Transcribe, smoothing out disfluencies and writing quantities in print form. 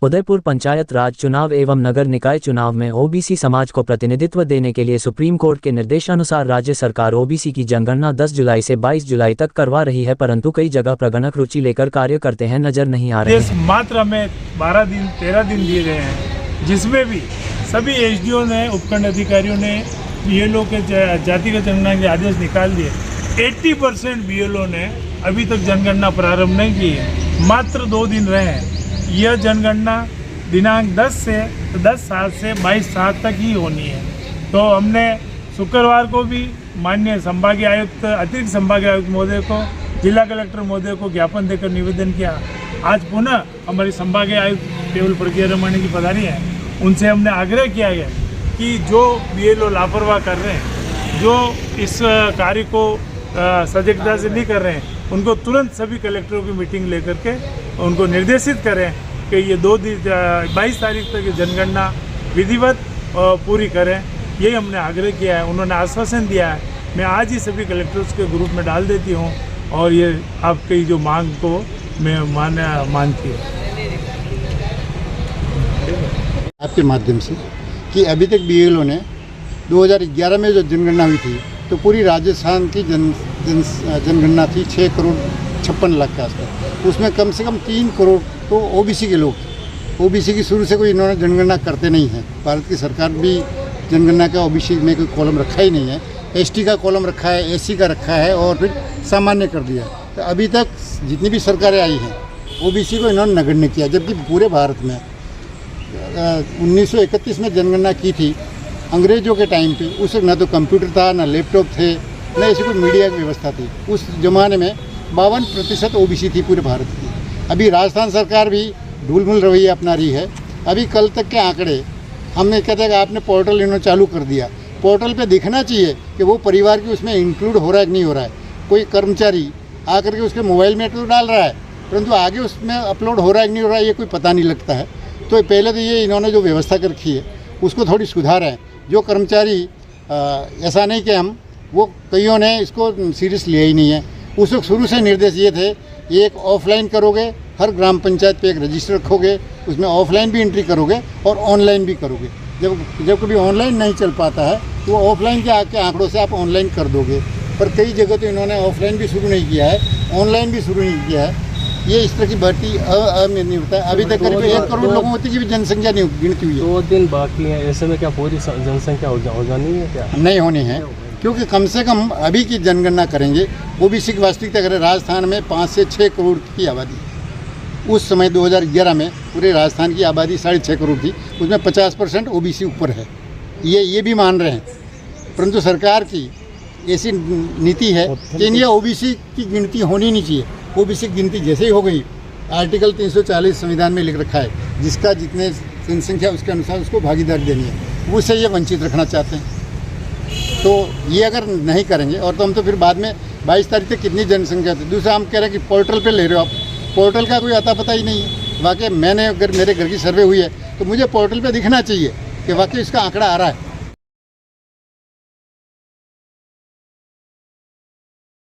उदयपुर पंचायत राज चुनाव एवं नगर निकाय चुनाव में ओबीसी समाज को प्रतिनिधित्व देने के लिए सुप्रीम कोर्ट के निर्देशानुसार राज्य सरकार ओबीसी की जनगणना 10 जुलाई से 22 जुलाई तक करवा रही है, परंतु कई जगह प्रगणक रुचि लेकर कार्य करते हैं नजर नहीं आ रहे हैं। मात्र हमें 13 दिन दिए गए हैं, जिसमें भी सभी एसडीओ ने, उपखंड अधिकारियों ने बीएलओ के जातिगत जनगणना के आदेश निकाल दिए। 80% बीएलओ ने अभी तक जनगणना प्रारंभ नहीं की है। मात्र 2 दिन रहे हैं। यह जनगणना दिनांक 10/7 से 22/7 तक ही होनी है। तो हमने शुक्रवार को भी माननीय संभागीय आयुक्त, अतिरिक्त संभागीय आयुक्त महोदय को, जिला कलेक्टर महोदय को ज्ञापन देकर निवेदन किया। आज पुनः हमारी संभागीय आयुक्त केवल प्रज्ञा रमणी जी पधारी हैं, उनसे हमने आग्रह किया है कि जो बीएलओ लापरवाह कर रहे हैं, जो इस कार्य को सजगता से नहीं कर रहे हैं, उनको तुरंत सभी कलेक्टरों की मीटिंग लेकर के उनको निर्देशित करें कि ये 22 तारीख तक जनगणना विधिवत पूरी करें। यही हमने आग्रह किया है। उन्होंने आश्वासन दिया है। मैं आज ही सभी कलेक्टर्स के ग्रुप में डाल देती हूँ और ये आपकी जो मांग को मैं मानती हूँ आपके माध्यम से कि अभी तक बीएलओ ने 2011 में जो जनगणना हुई थी तो पूरी राजस्थान की जनगणना थी 6,56,00,000 के आसपास। उसमें कम से कम 3 करोड़ तो ओबीसी के लोग। ओबीसी की शुरू से कोई इन्होंने जनगणना करते नहीं हैं। भारत की सरकार भी जनगणना का ओबीसी में कोई कॉलम रखा ही नहीं है। एसटी का कॉलम रखा है, एससी का रखा है और फिर सामान्य कर दिया। तो अभी तक जितनी भी सरकारें आई हैं ओबीसी को इन्होंने नगण्य किया, जबकि पूरे भारत में 1931 में जनगणना की थी अंग्रेजों के टाइम पे। उस न तो कंप्यूटर था, न लैपटॉप थे, न ऐसी कोई मीडिया की व्यवस्था थी। उस ज़माने में 52% ओबीसी थी पूरे भारत की। अभी राजस्थान सरकार भी ढूलमुल रवैया अपना रही है। अभी कल तक के आंकड़े हमने कहते हैं कि आपने पोर्टल इन्होंने चालू कर दिया। पोर्टल पे दिखना चाहिए कि वो परिवार की उसमें इंक्लूड हो रहा है कि नहीं हो रहा है। कोई कर्मचारी आकर के उसके मोबाइल में तो डाल रहा है, परंतु आगे उसमें अपलोड हो रहा है कि नहीं हो रहा है ये कोई पता नहीं लगता है। तो पहले तो ये इन्होंने जो व्यवस्था कर रखी है उसको थोड़ी सुधारें। जो कर्मचारी ऐसा नहीं कि हम वो कईयों ने इसको सीरियस लिया ही नहीं है। उस वक्त शुरू से निर्देश ये थे, एक ऑफलाइन करोगे, हर ग्राम पंचायत पे एक रजिस्टर रखोगे, उसमें ऑफलाइन भी एंट्री करोगे और ऑनलाइन भी करोगे। जब कभी ऑनलाइन नहीं चल पाता है तो वो ऑफलाइन के आंकड़ों से आप ऑनलाइन कर दोगे। पर कई जगह तो इन्होंने ऑफलाइन भी शुरू नहीं किया है, ऑनलाइन भी शुरू नहीं किया है। ये इस तरह की भर्ती नहीं होता है। अभी तक करीब 1 करोड़ लोगों की भी जनसंख्या नहीं गिनती हुई है। 2 दिन बाकी है, ऐसे में क्या पूरी जनसंख्या हो जानी है? क्या नहीं होनी है, क्योंकि कम से कम अभी की जनगणना करेंगे। ओबीसी की वास्तविकता करें, राजस्थान में 5 से 6 करोड़ की आबादी। उस समय 2011 में पूरे राजस्थान की आबादी 6.5 करोड़ थी, उसमें 50% ओबीसी ऊपर है। ये भी मान रहे हैं, परंतु सरकार की ऐसी नीति है कि ये ओबीसी की गिनती होनी नहीं चाहिए। ओबीसी की गिनती जैसे ही हो गई, आर्टिकल 340 संविधान में लिख रखा है, जिसका जितने जनसंख्या उसके अनुसार उसको भागीदारी देनी है, उससे ये वंचित रखना चाहते हैं। तो ये अगर नहीं करेंगे और तो हम तो फिर बाद में 22 तारीख तक कितनी जनसंख्या थी। दूसरा हम कह रहे हैं कि पोर्टल पे ले रहे हो आप, पोर्टल का कोई अता पता ही नहीं है। वाकई मैंने अगर मेरे घर की सर्वे हुई है तो मुझे पोर्टल पे दिखना चाहिए कि वाकई इसका आंकड़ा आ रहा है।